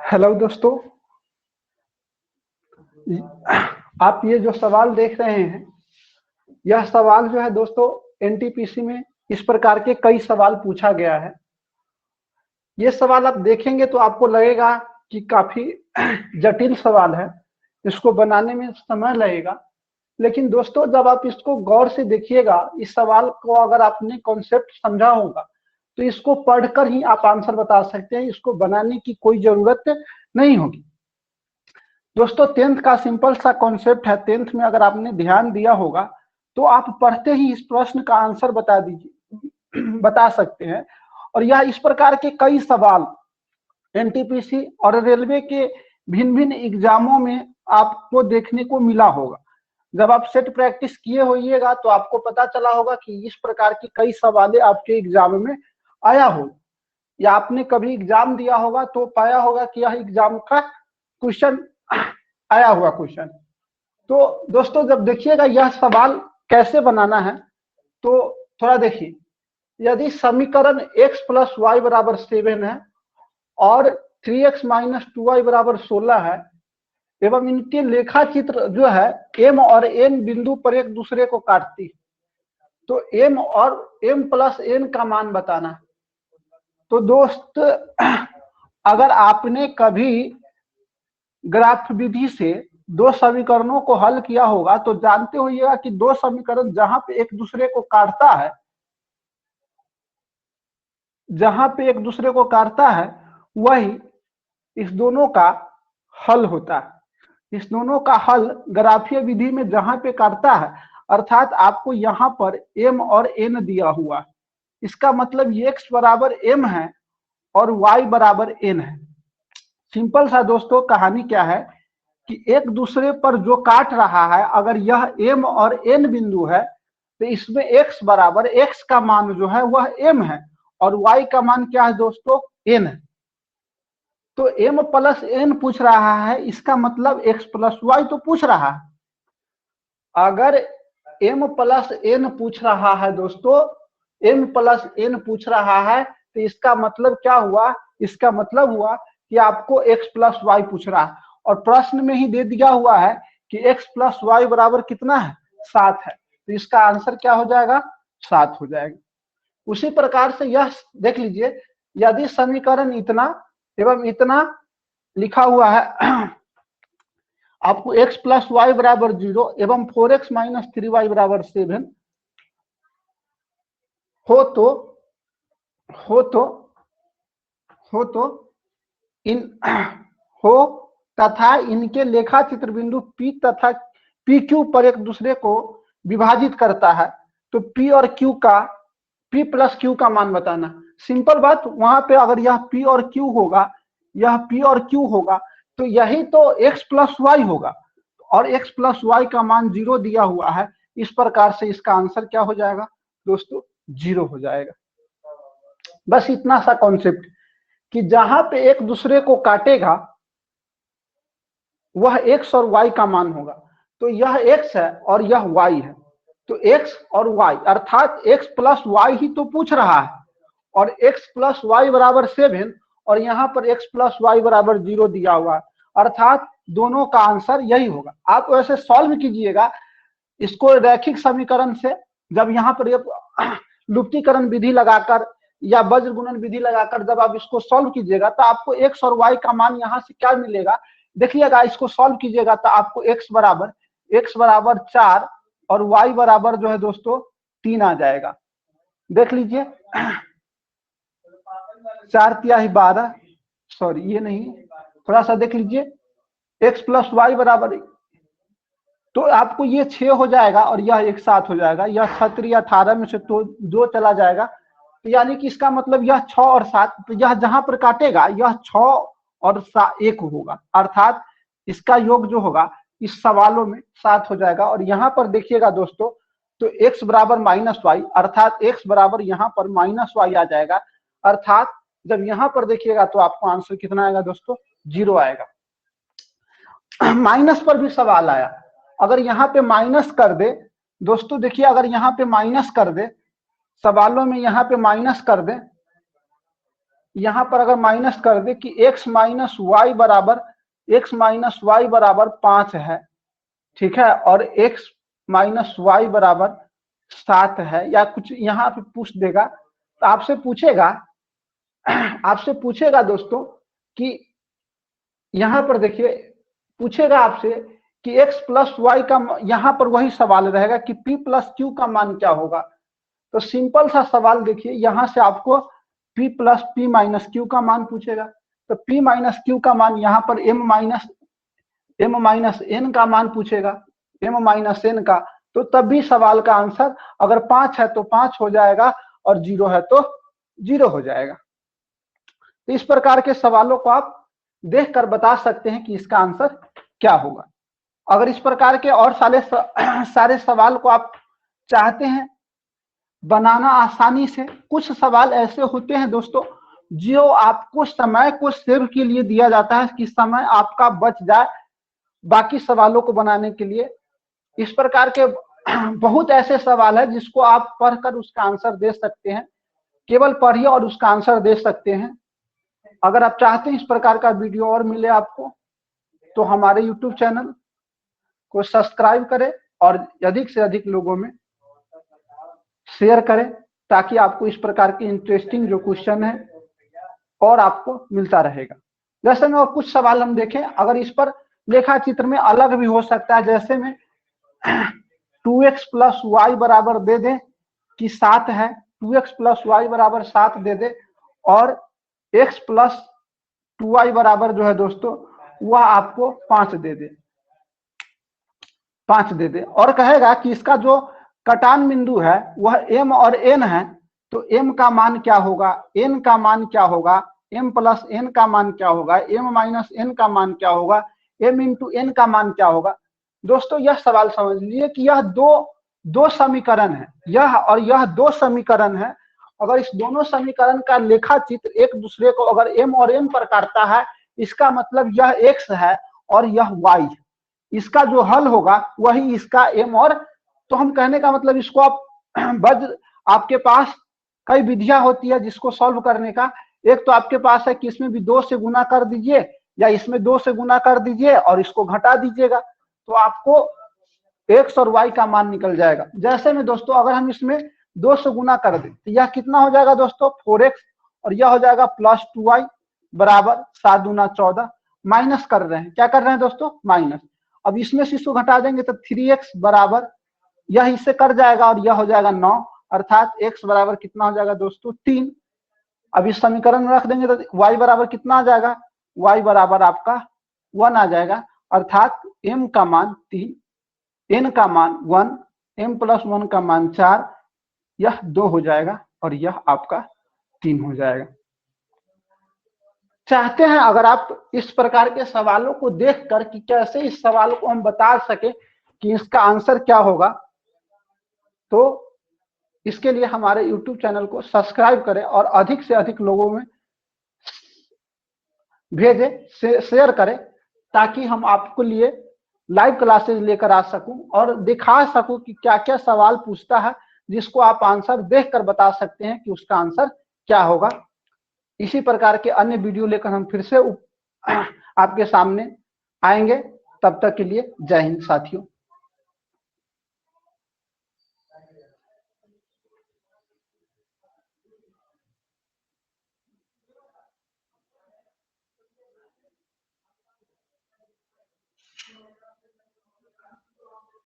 Hello दोस्तों, आप ये जो सवाल देख रहे हैं, यह सवाल जो है दोस्तों एनटीपीसी में इस प्रकार के कई सवाल पूछा गया है। ये सवाल आप देखेंगे तो आपको लगेगा कि काफी जटिल सवाल है, इसको बनाने में समय लगेगा। लेकिन दोस्तों जब आप इसको गौर से देखिएगा, इस सवाल को अगर आपने कॉन्सेप्ट समझा होगा तो इसको पढ़कर ही आप आंसर बता सकते हैं, इसको बनाने की कोई जरूरत नहीं होगी। दोस्तों 10th का सिंपल सा कॉन्सेप्ट है। 10th में अगर आपने ध्यान दिया होगा तो आप पढ़ते ही इस प्रश्न का आंसर बता सकते हैं। और यह इस प्रकार के कई सवाल एनटीपीसी और रेलवे के भिन्न भिन्न एग्जामों में आपको देखने को मिला होगा। जब आप सेट प्रैक्टिस किए होइएगा तो आपको पता चला होगा कि इस प्रकार की कई सवालें आपके एग्जाम में आया हो, या आपने कभी एग्जाम दिया होगा तो पाया होगा कि यह एग्जाम का क्वेश्चन आया हुआ क्वेश्चन। तो दोस्तों जब देखिएगा यह सवाल कैसे बनाना है तो थोड़ा देखिए। यदि समीकरण x प्लस वाई बराबर 7 है और 3x माइनस 2y बराबर 16 है एवं इनके लेखा चित्र जो है m और n बिंदु पर एक दूसरे को काटती है, तो m और m प्लस n का मान बताना है। तो दोस्त अगर आपने कभी ग्राफ विधि से दो समीकरणों को हल किया होगा तो जानते होइएगा कि दो समीकरण जहां पे एक दूसरे को काटता है, वही इस दोनों का हल होता है। इस दोनों का हल ग्राफीय विधि में जहां पे काटता है, अर्थात आपको यहां पर m और n दिया हुआ है, इसका मतलब ये x बराबर m है और y बराबर n है। सिंपल सा दोस्तों कहानी क्या है कि एक दूसरे पर जो काट रहा है, अगर यह m और n बिंदु है तो इसमें x बराबर x का मान जो है वह m है और y का मान क्या है दोस्तों, n है। तो m प्लस n पूछ रहा है, इसका मतलब x प्लस y तो पूछ रहा है। अगर m प्लस n पूछ रहा है दोस्तों, m प्लस n पूछ रहा है तो इसका मतलब क्या हुआ, इसका मतलब हुआ कि आपको x प्लस वाई पूछ रहा है और प्रश्न में ही दे दिया हुआ है कि x प्लस वाई बराबर कितना है, 7 है। तो इसका आंसर क्या हो जाएगा, 7 हो जाएगा। उसी प्रकार से यह देख लीजिए, यदि समीकरण इतना एवं इतना लिखा हुआ है आपको x प्लस वाई बराबर 0 एवं 4x माइनस 3y बराबर 7 हो तथा इनके लेखा चित्र बिंदु P तथा PQ पर एक दूसरे को विभाजित करता है, तो P और Q का P प्लस Q का मान बताना। सिंपल बात, वहां पे अगर यह P और Q होगा, यह P और Q होगा तो यही तो x प्लस वाई होगा और x प्लस वाई का मान 0 दिया हुआ है। इस प्रकार से इसका आंसर क्या हो जाएगा दोस्तों, 0 हो जाएगा। बस इतना सा कॉन्सेप्ट कि जहां पे एक दूसरे को काटेगा वह x और y का मान होगा। तो यह x है और यह y है, तो x और y अर्थात x प्लस वाई ही तो पूछ रहा है और x प्लस वाई बराबर 7 और यहाँ पर x प्लस वाई बराबर 0 दिया हुआ है, अर्थात दोनों का आंसर यही होगा। आप वैसे सॉल्व कीजिएगा इसको रैखिक समीकरण से, जब यहाँ पर लुप्तीकरण विधि लगाकर या वज्र गुणन विधि लगाकर जब आप इसको सॉल्व कीजिएगा तो आपको x और y का मान यहाँ से क्या मिलेगा, देखिएगा इसको सॉल्व कीजिएगा तो आपको x बराबर 4 और y बराबर जो है दोस्तों 3 आ जाएगा। देख लीजिए 4 तिहाई 12, सॉरी ये नहीं, थोड़ा सा देख लीजिए, x प्लस वाई बराबर, तो आपको ये 6 हो जाएगा और यह एक साथ हो जाएगा। यह 6 18 में से तो 2 चला जाएगा, तो यानी कि इसका मतलब यह 6 और 7, तो यह जहां पर काटेगा यह 6 और 1 होगा, अर्थात इसका योग जो होगा इस सवालों में 7 हो जाएगा। और यहाँ पर देखिएगा दोस्तों, तो x बराबर माइनस वाई, अर्थात x बराबर यहाँ पर माइनस वाई आ जाएगा, अर्थात जब यहाँ पर देखिएगा तो आपको आंसर कितना आएगा दोस्तों, 0 आएगा। माइनस पर भी सवाल आया, अगर यहाँ पे माइनस कर दे दोस्तों, देखिए अगर यहाँ पे माइनस कर दे सवालों में यहाँ पे माइनस कर दें, यहाँ पर अगर माइनस कर दे कि x माइनस वाई बराबर 5 है, ठीक है, और x माइनस वाई बराबर 7 है, या कुछ यहाँ पे पूछ देगा, तो आपसे पूछेगा दोस्तों कि यहाँ पर देखिए पूछेगा आपसे कि x प्लस वाई का, यहाँ पर वही सवाल रहेगा कि p प्लस क्यू का मान क्या होगा। तो सिंपल सा सवाल देखिए, यहाँ से आपको p plus p minus Q का मान पूछेगा, तो p माइनस क्यू का मान यहाँ पर m माइनस n का मान पूछेगा, m माइनस n का, तो तब भी सवाल का आंसर अगर 5 है तो 5 हो जाएगा और 0 है तो 0 हो जाएगा। तो इस प्रकार के सवालों को आप देखकर बता सकते हैं कि इसका आंसर क्या होगा। अगर इस प्रकार के और सारे सवाल को आप चाहते हैं बनाना आसानी से, कुछ सवाल ऐसे होते हैं दोस्तों जो आपको समय को सेव के लिए दिया जाता है कि समय आपका बच जाए बाकी सवालों को बनाने के लिए। इस प्रकार के बहुत ऐसे सवाल है जिसको आप पढ़कर उसका आंसर दे सकते हैं, केवल पढ़िए और उसका आंसर दे सकते हैं। अगर आप चाहते हैं इस प्रकार का वीडियो और मिले आपको, तो हमारे YouTube चैनल को सब्सक्राइब करें और अधिक से अधिक लोगों में शेयर करें, ताकि आपको इस प्रकार के इंटरेस्टिंग जो क्वेश्चन है और आपको मिलता रहेगा। जैसे में और कुछ सवाल हम देखें, अगर इस पर लेखा चित्र में अलग भी हो सकता है, जैसे में 2x प्लस वाई बराबर दे दें कि 7 है, 2x प्लस वाई बराबर 7 दे दे, और x प्लस 2y बराबर जो है दोस्तों वह आपको 5 दे दे, और कहेगा कि इसका जो कटान बिंदु है वह m और n है, तो m का मान क्या होगा, n का मान क्या होगा, m प्लस n का मान क्या होगा, m माइनस n का मान क्या होगा, m इंटू n का मान क्या होगा। दोस्तों यह सवाल समझ लीजिए कि यह दो समीकरण है, यह दो समीकरण है। अगर इस दोनों समीकरण का लेखा चित्र एक दूसरे को अगर m और n पर काटता है, इसका मतलब यह x है और यह y है, इसका जो हल होगा वही इसका m और, तो हम कहने का मतलब इसको आप आपके पास कई विधियां होती है जिसको सॉल्व करने का। एक तो आपके पास है कि इसमें भी 2 से गुना कर दीजिए, या इसमें 2 से गुना कर दीजिए और इसको घटा दीजिएगा, तो आपको x और y का मान निकल जाएगा। जैसे में दोस्तों अगर हम इसमें 2 से गुना कर दें तो यह कितना हो जाएगा दोस्तों 4x, और यह हो जाएगा प्लस 2y बराबर 7 दूना 14, माइनस कर रहे हैं, क्या कर रहे हैं दोस्तों माइनस। अब इसमें से इसको घटा देंगे तो 3x बराबर, यह इससे कर जाएगा और यह हो जाएगा 9, अर्थात x बराबर कितना हो जाएगा दोस्तों 3। अब इस समीकरण में रख देंगे तो y बराबर कितना आ जाएगा, y बराबर आपका 1 आ जाएगा, अर्थात m का मान 3, n का मान 1, m प्लस 1 का मान 4, यह 2 हो जाएगा और यह आपका 3 हो जाएगा। चाहते हैं अगर आप इस प्रकार के सवालों को देखकर कि कैसे इस सवाल को हम बता सके कि इसका आंसर क्या होगा, तो इसके लिए हमारे YouTube चैनल को सब्सक्राइब करें और अधिक से अधिक लोगों में भेजें, शेयर करें, ताकि हम आपके लिए लाइव क्लासेस लेकर आ सकूं और दिखा सकूं कि क्या क्या सवाल पूछता है, जिसको आप आंसर देखकर बता सकते हैं कि उसका आंसर क्या होगा। इसी प्रकार के अन्य वीडियो लेकर हम फिर से आपके सामने आएंगे। तब तक के लिए जय हिंद साथियों।